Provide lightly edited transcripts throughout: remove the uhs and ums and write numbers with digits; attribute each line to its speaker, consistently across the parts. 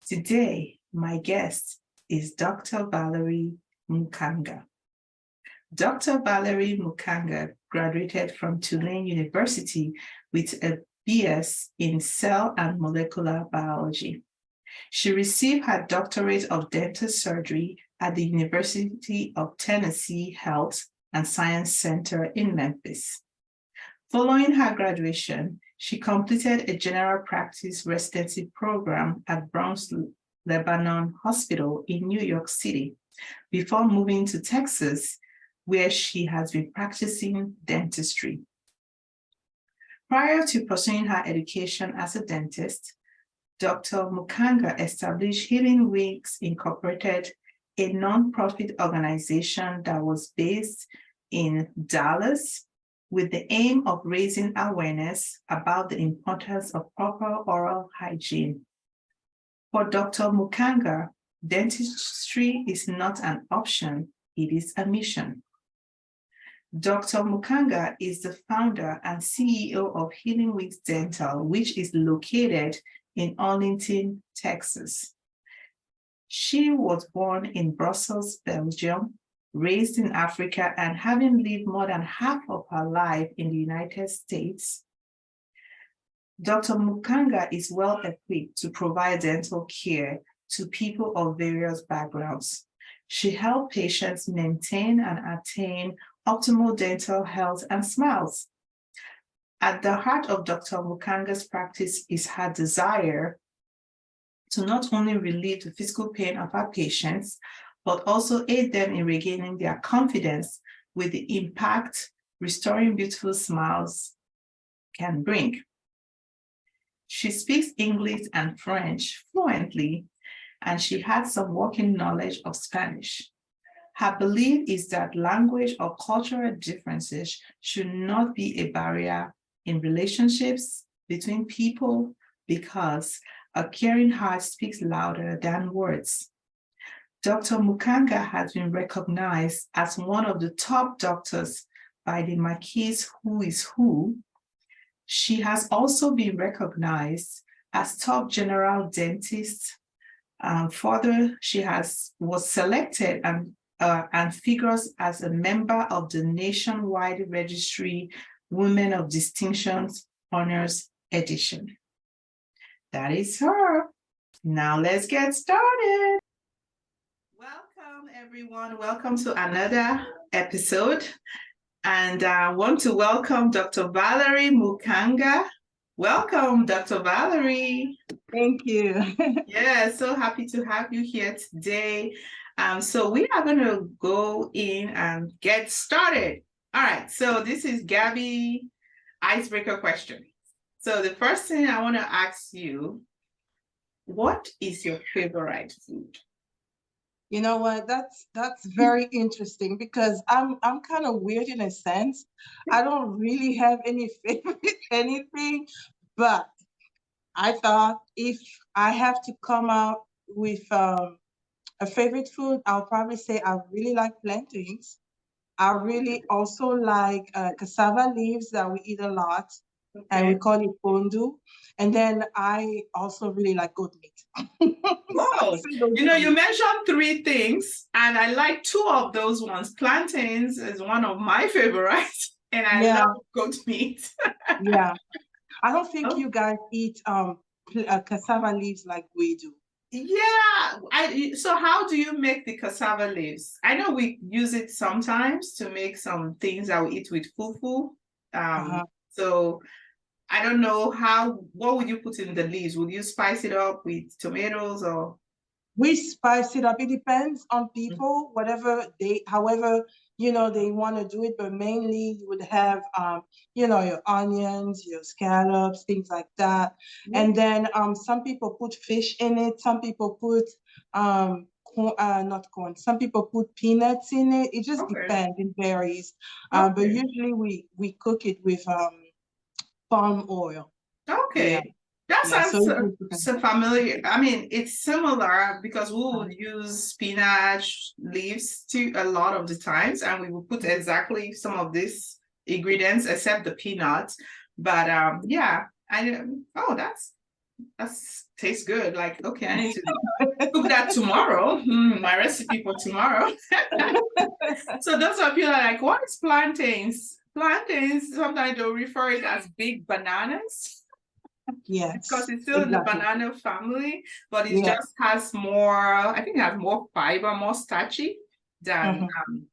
Speaker 1: Today, my guest is Dr. Valerie Mukanga. Dr. Valerie Mukanga graduated from Tulane University with a BS in cell and molecular biology. She received her Doctorate of Dental Surgery at the University of Tennessee Health and Science Center in Memphis. Following her graduation, she completed a General Practice Residency program at Bronx-Lebanon Hospital in New York City before moving to Texas, where she has been practicing dentistry. Prior to pursuing her education as a dentist, Dr. Mukanga established Healing Wings Incorporated, a nonprofit organization that was based in Dallas, with the aim of raising awareness about the importance of proper oral hygiene. For Dr. Mukanga, dentistry is not an option, it is a mission. Dr. Mukanga is the founder and CEO of Healing Wings Dental, which is located in Arlington, Texas. She was born in Brussels, Belgium, raised in Africa, and having lived more than half of her life in the United States, Dr. Mukanga is well equipped to provide dental care to people of various backgrounds. She helps patients maintain and attain optimal dental health and smiles. At the heart of Dr. Mukanga's practice is her desire to not only relieve the physical pain of her patients, but also aid them in regaining their confidence with the impact restoring beautiful smiles can bring. She speaks English and French fluently, and she has some working knowledge of Spanish. Her belief is that language or cultural differences should not be a barrier in relationships between people, because a caring heart speaks louder than words. Dr. Mukanga has been recognized as one of the top doctors by the Marquis Who is Who. She has also been recognized as top general dentist. Further, she was selected and figures as a member of the nationwide registry Women of Distinctions Honors Edition. That is her. Now let's get started. Welcome, everyone. Welcome to another episode. And I want to welcome Dr. Valerie Mukanga. Welcome, Dr. Valerie.
Speaker 2: Thank you.
Speaker 1: Yeah, so happy to have you here today. So we are going to go in and get started. All right, so this is Gaby icebreaker question. So the first thing I want to ask you, what is your favorite food?
Speaker 2: You know what? That's very interesting, because I'm kind of weird in a sense. I don't really have any favorite anything, but I thought if I have to come out with a favorite food, I'll probably say I really like plantains. I really also like cassava leaves that we eat a lot, and we call it pondu. And then I also really like goat meat.
Speaker 1: Wow. You mentioned three things, and I like two of those ones. Plantains is one of my favorites, and I love goat meat.
Speaker 2: Yeah. I don't think you guys eat cassava leaves like we do.
Speaker 1: Yeah. So how do you make the cassava leaves? I know we use it sometimes to make some things that we eat with fufu. So I don't know what would you put in the leaves? Would you spice it up with tomatoes or?
Speaker 2: We spice it up. It depends on people, however, they want to do it, but mainly you would have, your onions, your scallops, things like that. And then some people put fish in it. Some people put not corn. Some people put peanuts in it. It just
Speaker 1: Okay.
Speaker 2: depends. It varies. But
Speaker 1: Okay.
Speaker 2: usually we cook it with palm oil. Yeah,
Speaker 1: Okay. That
Speaker 2: yeah. So
Speaker 1: sounds
Speaker 2: it
Speaker 1: so,
Speaker 2: just depends.
Speaker 1: so familiar. I mean, it's similar because we would use spinach leaves to a lot of the times, and we will put exactly some of these ingredients except the peanuts. But yeah, I oh that's tastes good. Like, okay, I need to cook that tomorrow. My recipe for tomorrow. So those of you that are like, what is plantains? Plantains, sometimes they'll refer it as big bananas because
Speaker 2: Yes,
Speaker 1: it's still in the
Speaker 2: exactly.
Speaker 1: banana family, but it
Speaker 2: Yeah.
Speaker 1: just has more, I think it has more fiber, more starchy than
Speaker 2: Mhm.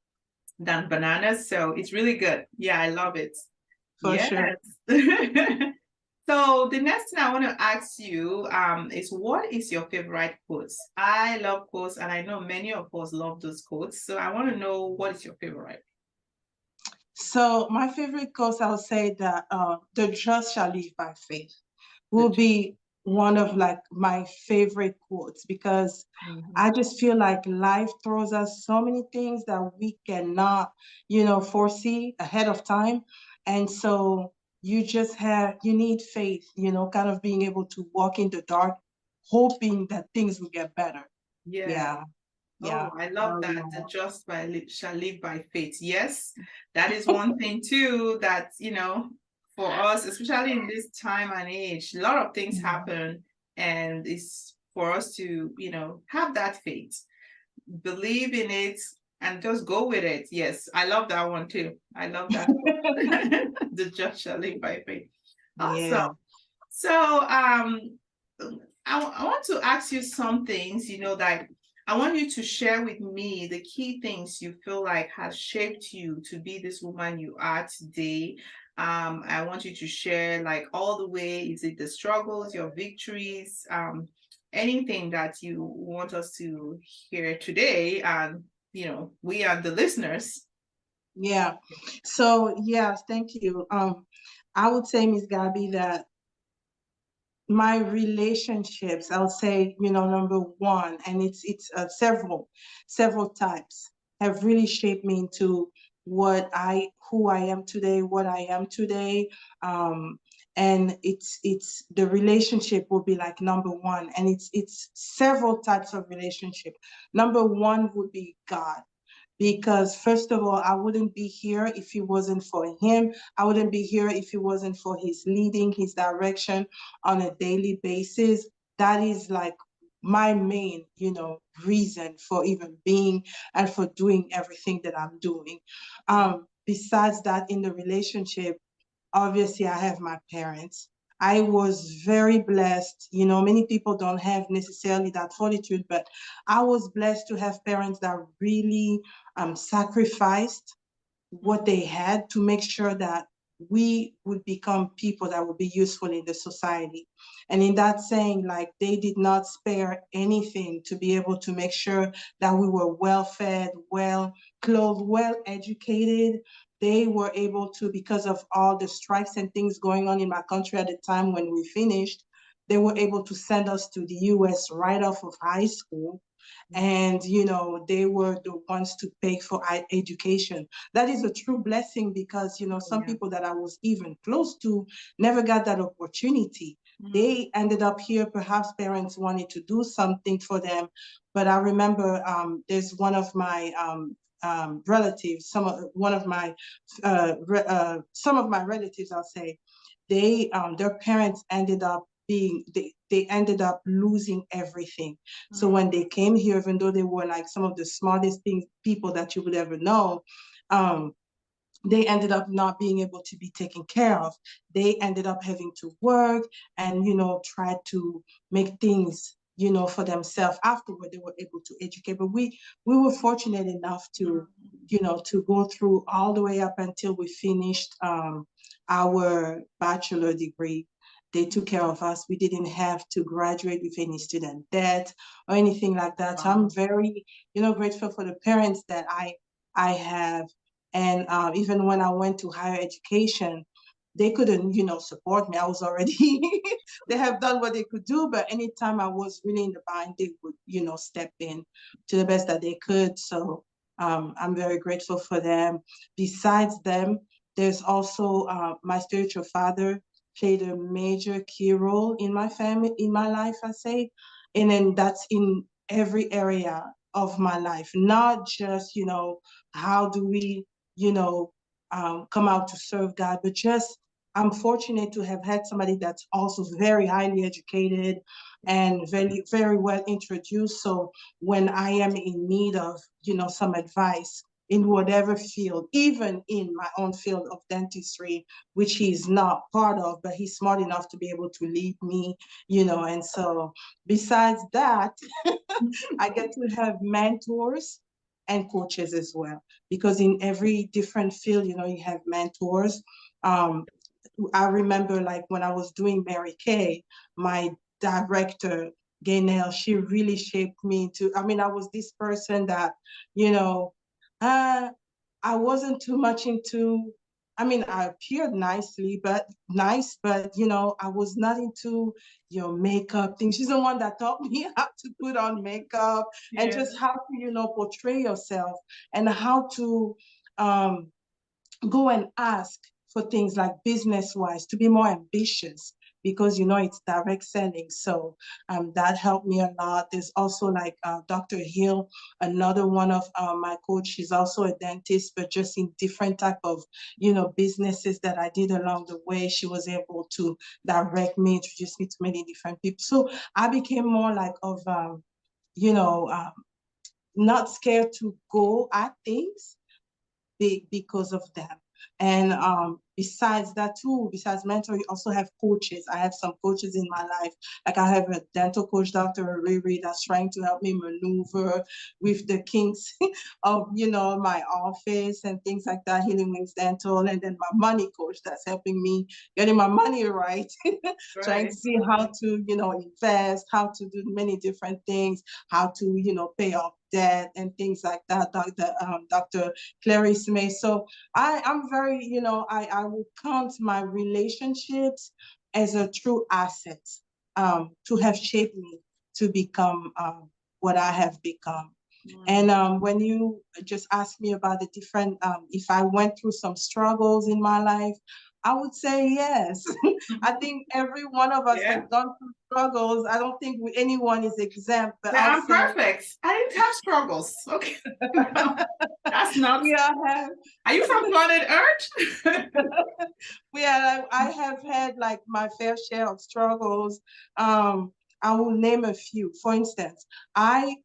Speaker 1: than bananas. So it's really good. Yeah, I love it.
Speaker 2: For
Speaker 1: Yes.
Speaker 2: sure.
Speaker 1: So the next thing I want to ask you is what is your favorite quotes? I love quotes, and I know many of us love those quotes. So I want to know what is your favorite?
Speaker 2: So my favorite quote, I'll say that the just shall live by faith
Speaker 1: The
Speaker 2: will be one of like my favorite quotes because
Speaker 1: Mhm.
Speaker 2: I just feel like life throws us so many things that we cannot, foresee ahead of time. And so you need faith, kind of being able to walk in the dark, hoping that things will get better.
Speaker 1: Yeah.
Speaker 2: Yeah,
Speaker 1: Oh,
Speaker 2: yeah.
Speaker 1: I love that. The just shall live by faith. Yes, that is one thing too that, for us, especially in this time and age, a lot of things happen, and it's for us to, have that faith, believe in it, and just go with it. Yes, I love that one too. I love that. The just shall live by faith. Awesome.
Speaker 2: Yeah.
Speaker 1: So, I want to ask you some things, that I want you to share with me the key things you feel like has shaped you to be this woman you are today. I want you to share like all the way, is it the struggles, your victories, anything that you want us to hear today, and, we are the listeners.
Speaker 2: Yeah. So yes, thank you. I would say, Miss Gabby, that my relationships, I'll say, number one, and it's several types, have really shaped me into who I am today, what I am today. Um, and it's the relationship will be like number one, and it's several types of relationship. Number one would be God, because first of all, I wouldn't be here if it wasn't for him. I wouldn't be here if it wasn't for his leading, his direction on a daily basis. That is like my main, reason for even being and for doing everything that I'm doing. Besides that, in the relationship, obviously I have my parents. I was very blessed. Many people don't have necessarily that fortitude, but I was blessed to have parents that really sacrificed what they had to make sure that we would become people that would be useful in the society. And in that saying, like, they did not spare anything to be able to make sure that we were well fed, well clothed, well educated. They were able to, because of all the strikes and things going on in my country at the time when we finished, they were able to send us to the US right off of high school. And they were the ones to pay for education. That is a true blessing, because some
Speaker 1: Yeah.
Speaker 2: people that I was even close to never got that opportunity. They ended up here. Perhaps parents wanted to do something for them, but I remember there's one of my relatives, some of my relatives, I'll say, their parents ended up they ended up losing everything. So when they came here, even though they were like some of the smartest people that you would ever know, um, they ended up not being able to be taken care of. They ended up having to work and, try to make things, for themselves. Afterward, they were able to educate. But we were fortunate enough to, to go through all the way up until we finished our bachelor degree. They took care of us. We didn't have to graduate with any student debt or anything like that. So I'm
Speaker 1: Wow.
Speaker 2: very, grateful for the parents that I have. And even when I went to higher education, they couldn't, support me. I was already, they have done what they could do, but anytime I was really in the bind, they would, step in to the best that they could. So I'm very grateful for them. Besides them, there's also my spiritual father played a major key role in my family, in my life, I say. And then that's in every area of my life, not just, how do we, come out to serve God, but just I'm fortunate to have had somebody that's also very highly educated and very, very well introduced. So when I am in need of, some advice in whatever field, even in my own field of dentistry, which he's not part of, but he's smart enough to be able to lead me, and so besides that, I get to have mentors and coaches as well, because in every different field, you have mentors. Um, I remember like when I was doing Mary Kay, my director, Gaynell, she really shaped me to, I was this person that, you know, uh, I wasn't too much into, I appeared nice, but I was not into your makeup thing. She's the one that taught me how to put on makeup and just how to, portray yourself and how to go and ask for things like business wise to be more ambitious, because it's direct selling. So that helped me a lot. There's also like Dr. Hill, another one of my coach. She's also a dentist, but just in different type of businesses that I did along the way. She was able to direct me, introduce me to many different people. So I became more like of you know um, not scared to go at things because of them. And besides that too, besides mentoring, you also have coaches. I have some coaches in my life. Like I have a dental coach, Dr. Riri, that's trying to help me maneuver with the kinks of, my office and things like that, Healing Wings Dental. And then my money coach that's helping me getting my money right, trying to see how to, invest, how to do many different things, how to, pay off debt and things like that, Dr. Clarice May. So I'm very, I will count my relationships as a true asset to have shaped me to become what I have become. And when you just asked me about the different, if I went through some struggles in my life, I would say yes. I think every one of us has gone through struggles. I don't think anyone is exempt. But
Speaker 1: I'm perfect. I didn't have struggles. Okay. No, that's not. Are you from Planet Earth?
Speaker 2: I have had like my fair share of struggles. I will name a few. For instance, I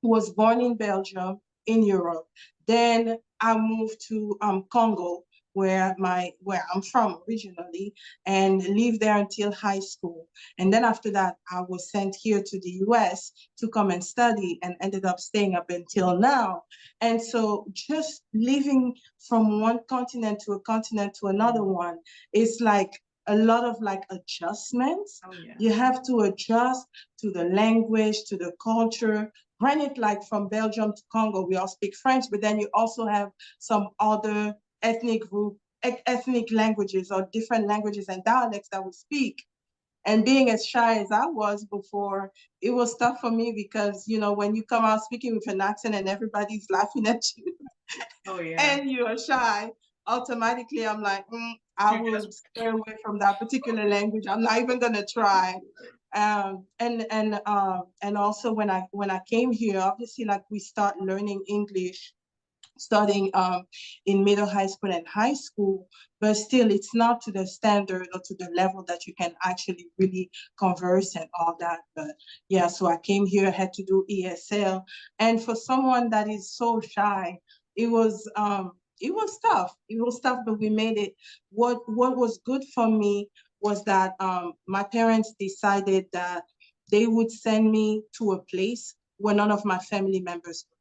Speaker 2: was born in Belgium, in Europe. Then I moved to Congo, where I'm from originally, and lived there until high school. And then after that, I was sent here to the US to come and study, and ended up staying up until now. And so just living from one continent to another one is like a lot of like adjustments.
Speaker 1: Oh, yeah.
Speaker 2: You have to adjust to the language, to the culture. Granted, like from Belgium to Congo, we all speak French, but then you also have some other ethnic languages or different languages and dialects that we speak. And being as shy as I was before, it was tough for me because, when you come out speaking with an accent and everybody's laughing at you, and you're shy, automatically I'm like, I will stay away from that particular language. I'm not even gonna try. And also when I came here, obviously like we start learning English starting in middle high school and high school, but still it's not to the standard or to the level that you can actually really converse and all that. But yeah, so I came here, had to do ESL. And for someone that is so shy, it was tough. It was tough, but we made it. What was good for me was that my parents decided that they would send me to a place where none of my family members were.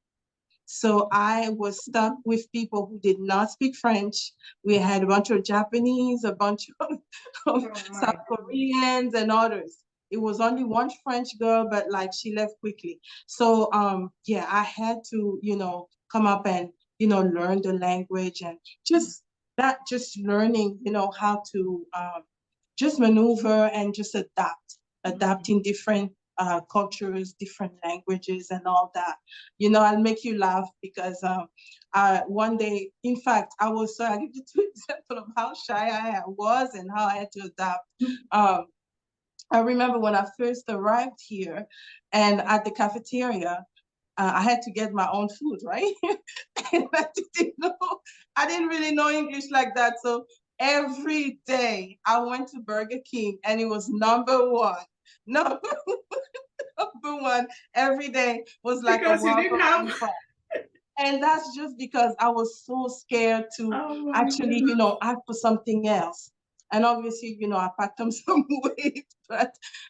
Speaker 2: So I was stuck with people who did not speak French. We had a bunch of Japanese, a bunch of South Koreans and others. It was only one French girl, but like she left quickly. So I had to, come up and, learn the language and just that just learning, how to just maneuver and just adapt in different cultures, different languages, and all that. I'll make you laugh because one day, in fact, I'll give you two examples of how shy I was and how I had to adapt. I remember when I first arrived here and at the cafeteria, I had to get my own food, right? And I didn't really know English like that. So every day I went to Burger King and it was number one. Number, number one every day was like a
Speaker 1: Because you didn't
Speaker 2: welcome
Speaker 1: have.
Speaker 2: info. And that's just because I was so scared to
Speaker 1: Oh my
Speaker 2: actually,
Speaker 1: goodness.
Speaker 2: ask for something else. And obviously, I packed on some weight.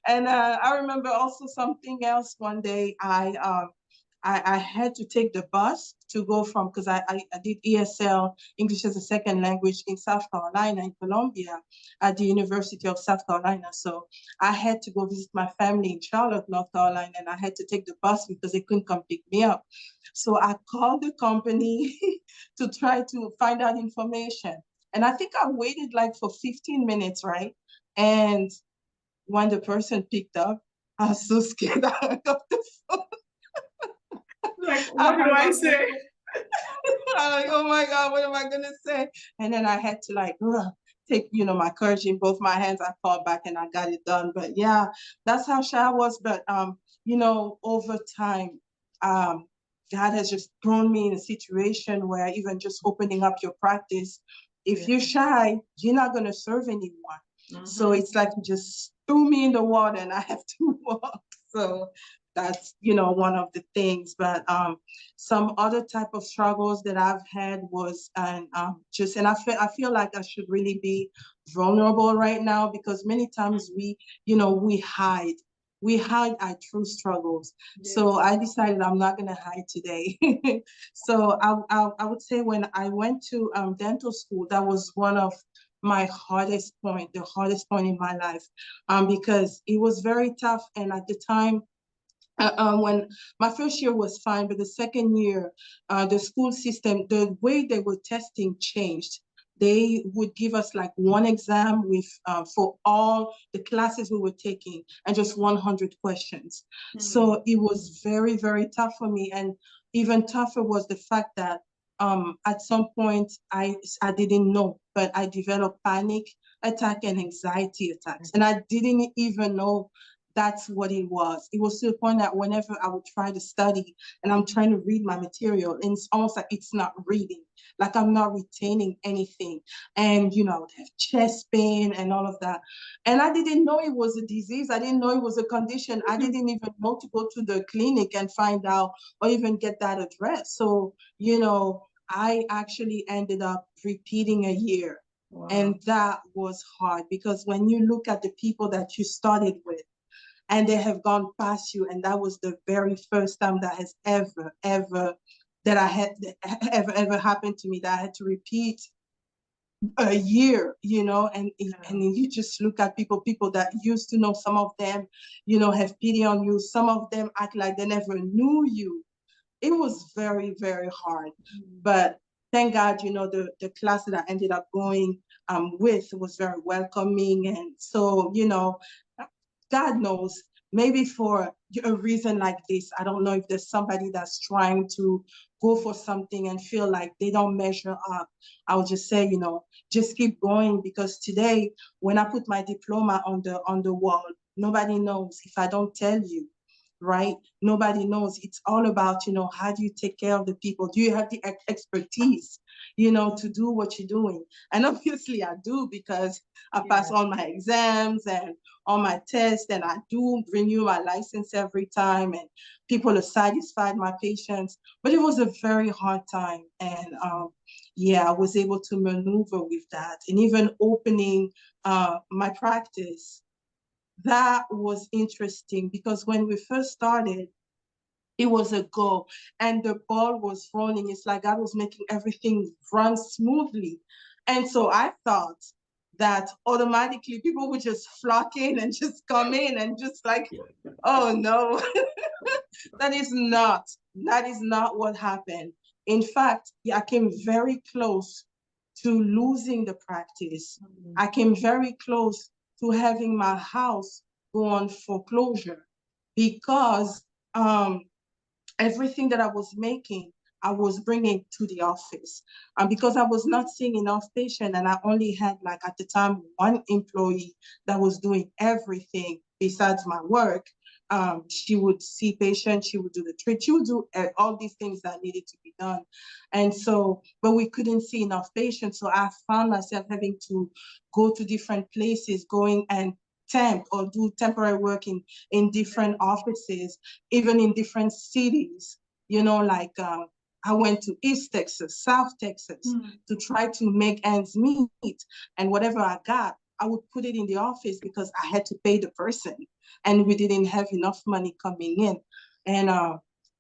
Speaker 2: And I remember also something else one day. I had to take the bus to go from, because I did ESL, English as a second language, in South Carolina, in Columbia, at the University of South Carolina. So I had to go visit my family in Charlotte, North Carolina, and I had to take the bus because they couldn't come pick me up. So I called the company to try to find out information. And I think I waited like for 15 minutes, right? And when the person picked up, I was so scared I hung up the phone.
Speaker 1: Like,
Speaker 2: I
Speaker 1: what do
Speaker 2: hung
Speaker 1: I
Speaker 2: up the
Speaker 1: say?
Speaker 2: phone. I'm like, oh my God, what am I gonna say? And then I had to take, my courage in both my hands. I called back and I got it done. But yeah, that's how shy I was. But over time, God has just thrown me in a situation where even just opening up your practice, if you're shy, you're not gonna serve anyone. So it's like you just threw me in the water and I have to walk. So that's one of the things. But some other type of struggles that I've had was, and I feel like I should really be vulnerable right now, because many times we hide our true struggles. So I decided I'm not going to hide today. So I would say when I went to dental school, that was one of my the hardest point in my life, because it was very tough. And at the time, when my first year was fine, but the second year, the school system, the way they were testing changed. They would give us like one exam with for all the classes we were taking, and just 100 questions. So it was very, very tough for me. And even tougher was the fact that at some point I didn't know, but I developed panic attack and anxiety attacks, and I didn't even know that's what it was. It was to the point that whenever I would try to study and I'm trying to read my material, and it's almost like it's not reading, like I'm not retaining anything. And, I would have chest pain and all of that. And I didn't know it was a disease. I didn't know it was a condition. I didn't even know to go to the clinic and find out or even get that addressed. So, I actually ended up repeating a year.
Speaker 1: Wow.
Speaker 2: And that was hard, because when you look at the people that you started with, and they have gone past you, and that was the very first time that has ever happened to me, that I had to repeat a year, and you just look at people that used to know. Some of them, have pity on you. Some of them act like they never knew you. It was very, very hard. But thank God, the class that I ended up going with was very welcoming. And so, God knows, maybe for a reason like this, I don't know if there's somebody that's trying to go for something and feel like they don't measure up. I would just say, just keep going, because today, when I put my diploma on the wall, nobody knows if I don't tell you, right? Nobody knows. It's all about, how do you take care of the people? Do you have the expertise, to do what you're doing? And obviously I do, because I pass all my exams and all my tests, and I do renew my license every time, and people are satisfied, my patients. But it was a very hard time. And I was able to maneuver with that. And even opening my practice, that was interesting, because when we first started, it was a goal and the ball was rolling. It's like God was making everything run smoothly. And so I thought that automatically people would just flock in and just come in and just like, oh no, that is not what happened. In fact, I came very close to losing the practice. I came very close to having my house go on foreclosure because everything that I was making, I was bringing to the office. And because I was not seeing enough patients, and I only had, like, at the time, one employee that was doing everything besides my work. She would see patients, she would do the treat, she would do all these things that needed to be done. And so, but we couldn't see enough patients. So I found myself having to go to different places, going and temp or do temporary work in different offices, even in different cities, like I went to East Texas, South Texas to try to make ends meet. And whatever I got, I would put it in the office because I had to pay the person and we didn't have enough money coming in. And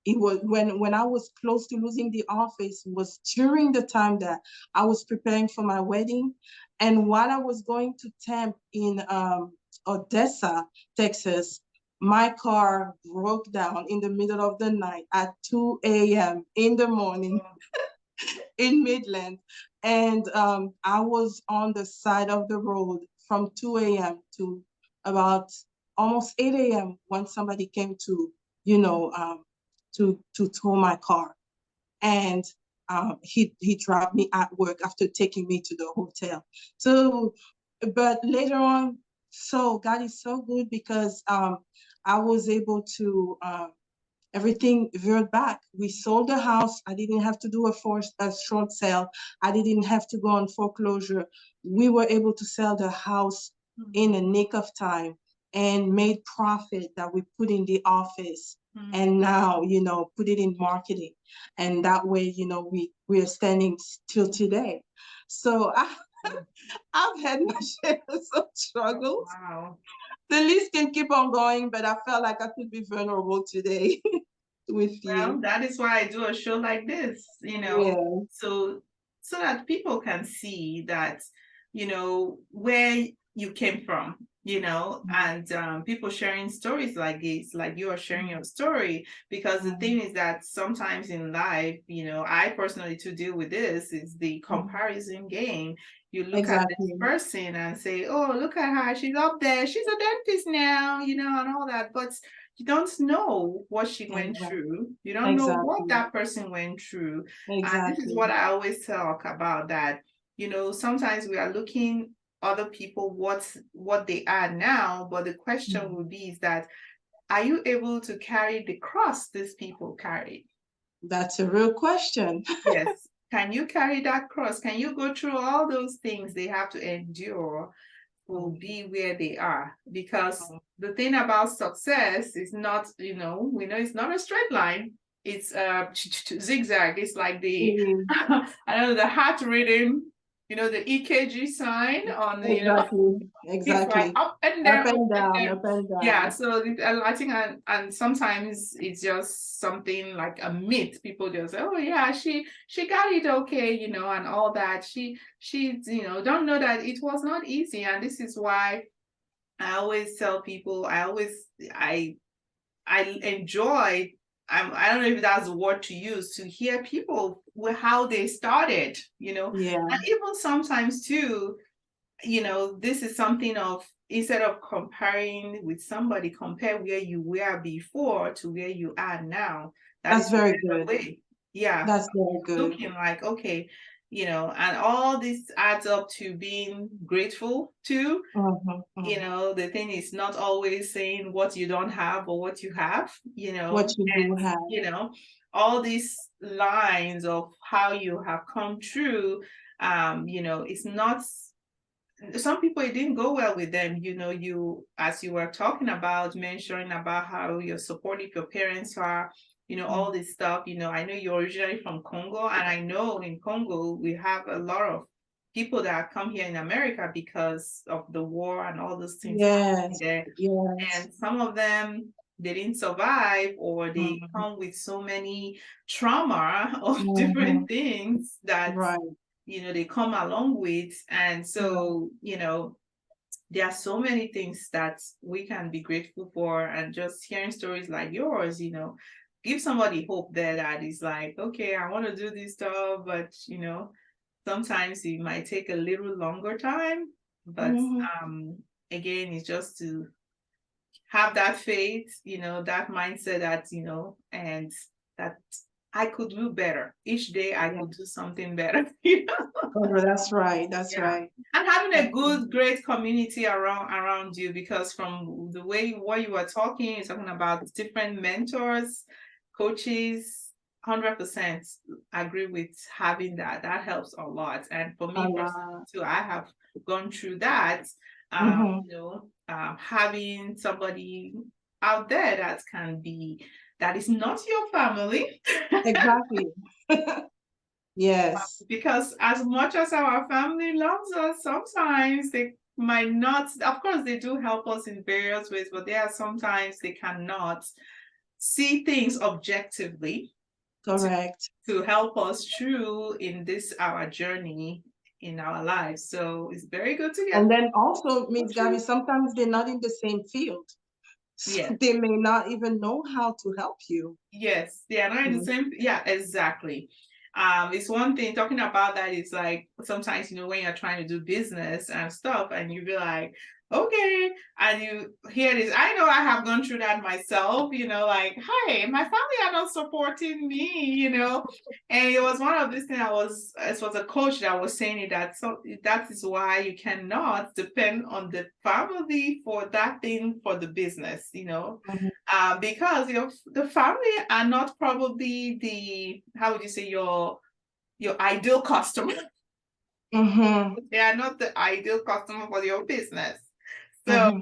Speaker 2: it was when I was close to losing the office was during the time that I was preparing for my wedding. And while I was going to temp in Odessa, Texas, my car broke down in the middle of the night at 2 a.m. in the morning in Midland. And I was on the side of the road from 2 a.m. to about almost 8 a.m. when somebody came to, to tow my car. And he dropped me at work after taking me to the hotel. So, but later on, so God is so good because I was able to everything veered back. We sold the house. I didn't have to do a short sale. I didn't have to go on foreclosure. We were able to sell the house in a nick of time and made profit that we put in the office. And now, put it in marketing. And that way, we are standing till today. So I've had my share of struggles.
Speaker 1: Wow.
Speaker 2: The list can keep on going, but I felt like I could be vulnerable today with
Speaker 1: Well,
Speaker 2: you.
Speaker 1: that is why I do a show like this,
Speaker 2: Yeah.
Speaker 1: so that people can see that, where you came from, and people sharing stories like this, like you are sharing your story. Because the thing is that sometimes in life, I personally to deal with this is the comparison game. You look at this
Speaker 2: Exactly.
Speaker 1: person and say, oh, look at her, she's up there, she's a dentist now, and all that. But you don't know what she went
Speaker 2: Exactly.
Speaker 1: through. You don't know what
Speaker 2: Exactly.
Speaker 1: that person went through. And this is
Speaker 2: Exactly.
Speaker 1: what I always talk about, that, sometimes we are looking other people what they are now, but the question would be is that, are you able to carry the cross these people carried?
Speaker 2: That's a real question.
Speaker 1: Yes. Can you carry that cross? Can you go through all those things they have to endure will be where they are? Because the thing about success is not, we know it's not a straight line. It's zigzag. It's like the I don't know, the heart rhythm, the EKG sign on the,
Speaker 2: Exactly.
Speaker 1: it's like
Speaker 2: Exactly.
Speaker 1: up and
Speaker 2: Up
Speaker 1: down, up
Speaker 2: and
Speaker 1: and
Speaker 2: down,
Speaker 1: down.
Speaker 2: up and
Speaker 1: Yeah,
Speaker 2: down.
Speaker 1: so I think, and sometimes it's just something like a myth. People just say, oh yeah, she got it okay, and all that. She don't know that it was not easy. And this is why I always tell people, I enjoy, I don't know if that's the word to use, to hear people how they started,
Speaker 2: Yeah.
Speaker 1: and even sometimes too, this is something of, instead of comparing with somebody, compare where you were before to where you are now. That
Speaker 2: That's
Speaker 1: is
Speaker 2: very
Speaker 1: the
Speaker 2: good.
Speaker 1: way. Yeah.
Speaker 2: That's very good.
Speaker 1: Looking like, okay, and all this adds up to being grateful too. The thing is not always saying what you don't have or what you have,
Speaker 2: What you do
Speaker 1: and,
Speaker 2: have.
Speaker 1: all these lines of how you have come through, it's not, some people, it didn't go well with them. As you were talking about, mentioning about how you're supportive your parents are, all this stuff. I know you're originally from Congo, and I know in Congo we have a lot of people that come here in America because of the war and all those things happening
Speaker 2: Yes.
Speaker 1: there.
Speaker 2: Yes.
Speaker 1: And some of them, they didn't survive, or they come with so many trauma of different things that
Speaker 2: Right.
Speaker 1: they come along with. And so, there are so many things that we can be grateful for. And just hearing stories like yours, give somebody hope there, that is like, okay, I want to do this stuff, but sometimes it might take a little longer time, but again, it's just to have that faith, that mindset that, and that I could do better. Each day I could do something better.
Speaker 2: Oh, that's right. That's right.
Speaker 1: And having a good, great community around you, because from the way what you were talking, you're talking about different mentors, coaches, 100% agree with having that. That helps a lot. And for me personally too, I have gone through that. Having somebody out there that is not your family.
Speaker 2: Exactly. Yes.
Speaker 1: Because as much as our family loves us, sometimes they might not, of course, they do help us in various ways, but there are sometimes they cannot see things objectively.
Speaker 2: Correct.
Speaker 1: To help us through in this, our journey in our lives. So it's very good to get.
Speaker 2: And then also, Ms. Gaby, sometimes they're not in the same field. So they may not even know how to help you.
Speaker 1: Yes, they are not in the same. Yeah, exactly. It's one thing talking about that. It's like sometimes, when you're trying to do business and stuff, and you be like, okay, and you hear this. I know I have gone through that myself, like, hey, my family are not supporting me, and it was one of these things. It was a coach that was saying it, that is why you cannot depend on the family for that thing, for the business, because the family are not probably the, how would you say, your ideal customer. They are not the ideal customer for your business. So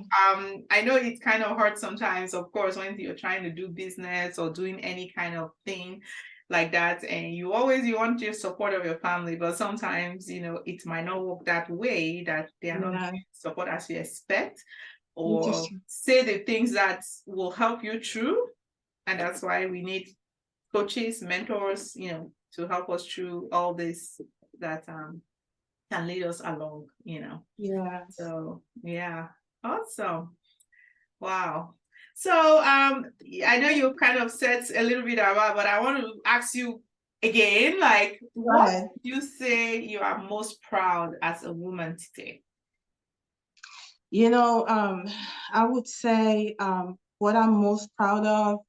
Speaker 1: I know it kind of hurts sometimes, of course, when you're trying to do business or doing any kind of thing like that, and you want your support of your family, but sometimes it might not work that way, that they are not giving support as you expect, or say the things that will help you through. And that's why we need coaches, mentors, to help us through all this, that can lead us along,
Speaker 2: Yeah.
Speaker 1: So yeah, awesome. Wow. So I know you kind of said a little bit about, but I want to ask you again, like, what do you say you are most proud as a woman today?
Speaker 2: I would say what I'm most proud of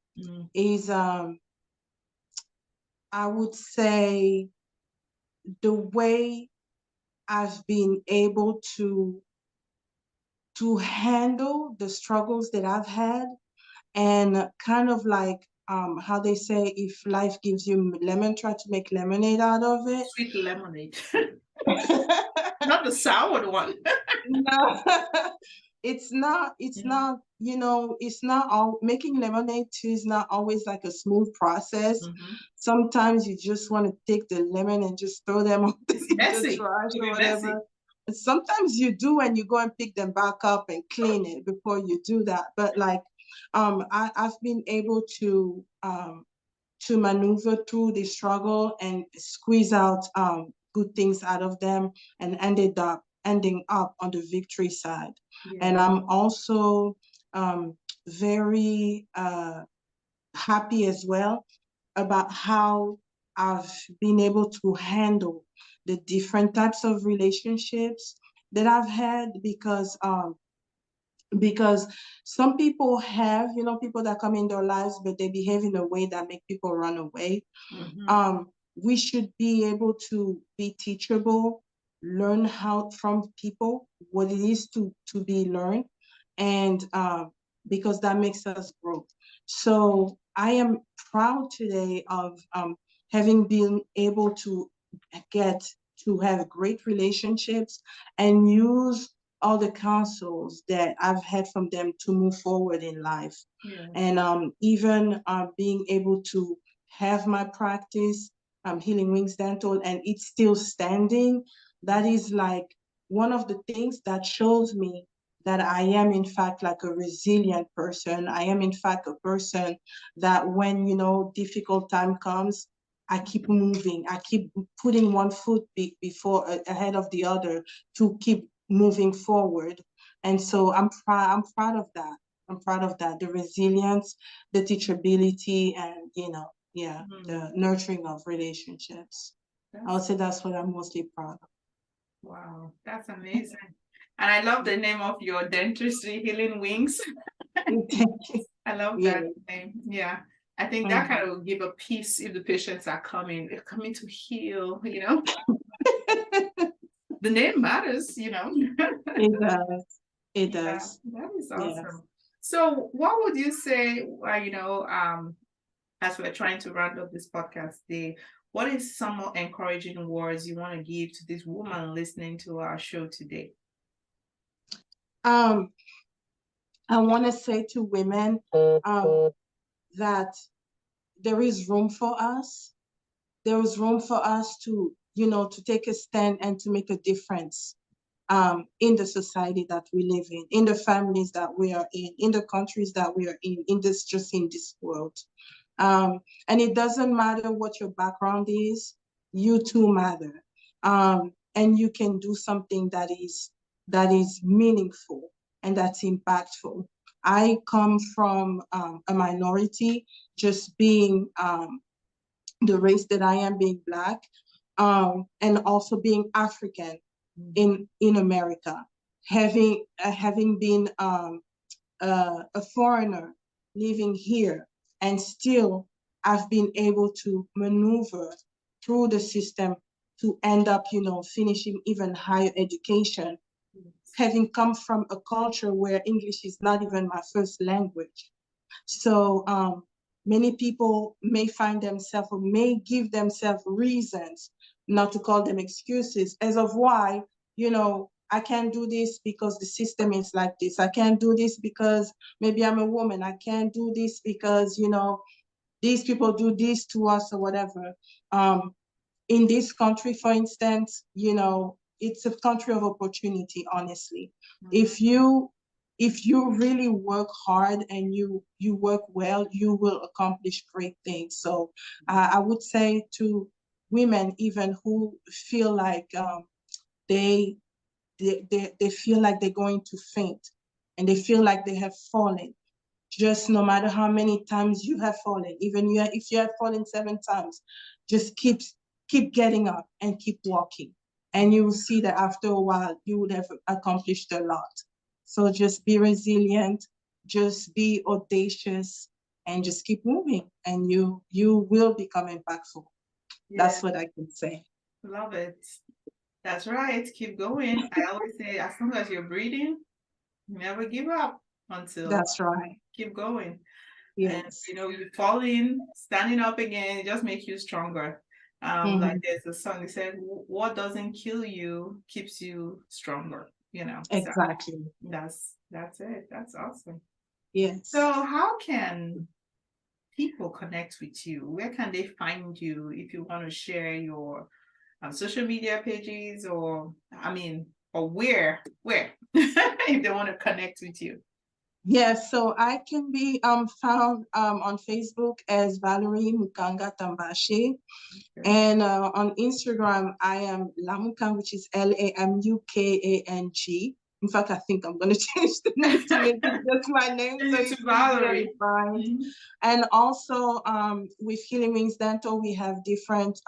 Speaker 2: is I would say the way I've been able to handle the struggles that I've had, and kind of like how they say, if life gives you lemon, try to make lemonade out of it.
Speaker 1: Sweet lemonade. Not the sour one.
Speaker 2: No, it's not, it's not all, making lemonade too is not always like a smooth process. Sometimes you just want to take the lemon and just throw them on the trash or whatever. And sometimes you do, and you go and pick them back up and clean it before you do that. But like, I've been able to maneuver through the struggle and squeeze out good things out of them, and ending up on the victory side. And I'm also very happy as well about how I've been able to handle the different types of relationships that I've had, because some people have, people that come in their lives, but they behave in a way that make people run away. We should be able to be teachable, learn how from people what it is to be learned, and because that makes us grow. So I am proud today of having been able to have great relationships and use all the counsels that I've had from them to move forward in life. And even being able to have my practice, Healing Wings Dental, and it's still standing. That is like one of the things that shows me that I am in fact like a resilient person. I am in fact a person that when, difficult time comes, I keep moving. I keep putting one foot ahead of the other to keep moving forward. And so I'm proud of that. I'm proud of that. The resilience, the teachability, and the nurturing of relationships. I would say that's what I'm mostly proud of.
Speaker 1: Wow, that's amazing. And I love the name of your dentistry, Healing Wings.
Speaker 2: Thank you.
Speaker 1: I love
Speaker 2: Yeah.
Speaker 1: that name. Yeah. I think that kind of will give a peace if the patients are coming. They're coming to heal, you know. The name matters, you know.
Speaker 2: It does. It
Speaker 1: Yeah,
Speaker 2: does.
Speaker 1: that is
Speaker 2: Yes.
Speaker 1: awesome. So what would you say, you know, as we're trying to round up this podcast today, what is some more encouraging words you want to give to this woman listening to our show today?
Speaker 2: I want to say to women that there is room for us. There is room for us to, you know, to take a stand and to make a difference in the society that we live in the families that we are in the countries that we are in this world. And it doesn't matter what your background is, you too matter. And you can do something that is meaningful and that's impactful. I come from a minority, just being the race that I am, being Black, and also being African in America, having been a foreigner living here, and still I've been able to maneuver through the system to end up, you know, finishing even higher education, having come from a culture where English is not even my first language. So many people may find themselves or may give themselves reasons, not to call them excuses, as of why, you know, I can't do this because the system is like this. I can't do this because maybe I'm a woman. I can't do this because, you know, these people do this to us or whatever. In this country, for instance, you know, it's a country of opportunity, honestly. If you really work hard and you work well, you will accomplish great things. So I would say to women even who feel like they feel like they're going to faint and they feel like they have fallen, just no matter how many times you have fallen, even if you have fallen 7 times, just keep getting up and keep walking. And you will see that after a while, you would have accomplished a lot. So just be resilient, just be audacious, and just keep moving, and you will become impactful.
Speaker 1: Yeah.
Speaker 2: That's what I can say.
Speaker 1: Love it. That's right. Keep going. I always say, as long as you're breathing, never give up until
Speaker 2: That's right.
Speaker 1: keep going. And
Speaker 2: Yes.
Speaker 1: you know, you fall in, standing up again, it just makes you stronger. Like there's a song that said, "What doesn't kill you keeps you stronger." You know, so
Speaker 2: Exactly.
Speaker 1: that's it. That's awesome.
Speaker 2: Yes.
Speaker 1: So, how can people connect with you? Where can they find you if you want to share your social media pages, or or where if they want to connect with you?
Speaker 2: Yes, so I can be found on Facebook as Valerie Mukanga Tambashi.
Speaker 1: Okay.
Speaker 2: And on Instagram, I am Lamukang, which is Lamukang. In fact, I think I'm going to change the name to make it just my name so
Speaker 1: To
Speaker 2: you can
Speaker 1: Valerie.
Speaker 2: find. And also with Healing Wings Dental, we have different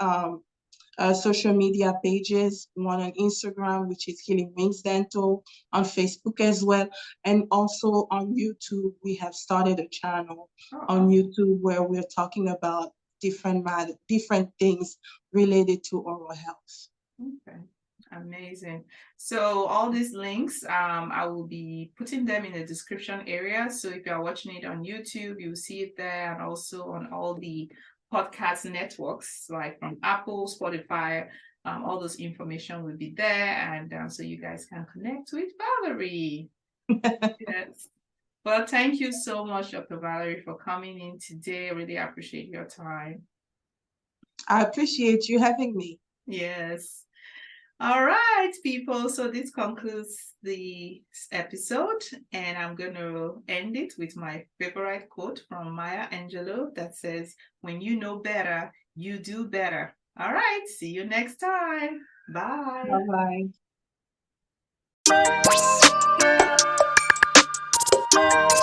Speaker 2: social media pages, one on Instagram, which is Healing Wings Dental, on Facebook as well. And also on YouTube, we have started a channel on YouTube where we're talking about different things related to oral health.
Speaker 1: Okay. Amazing. So all these links, I will be putting them in the description area. So if you are watching it on YouTube, you'll see it there, and also on all the podcast networks like from Apple, Spotify. All those information will be there, and so you guys can connect with Valerie. Yes. Well, thank you so much, Dr. Valerie, for coming in today. I really appreciate your time.
Speaker 2: I appreciate you having me.
Speaker 1: Yes. All right, people. So this concludes the episode, and I'm going to end it with my favorite quote from Maya Angelou that says, "When you know better, you do better." All right. See you next time. Bye.
Speaker 2: Bye-bye.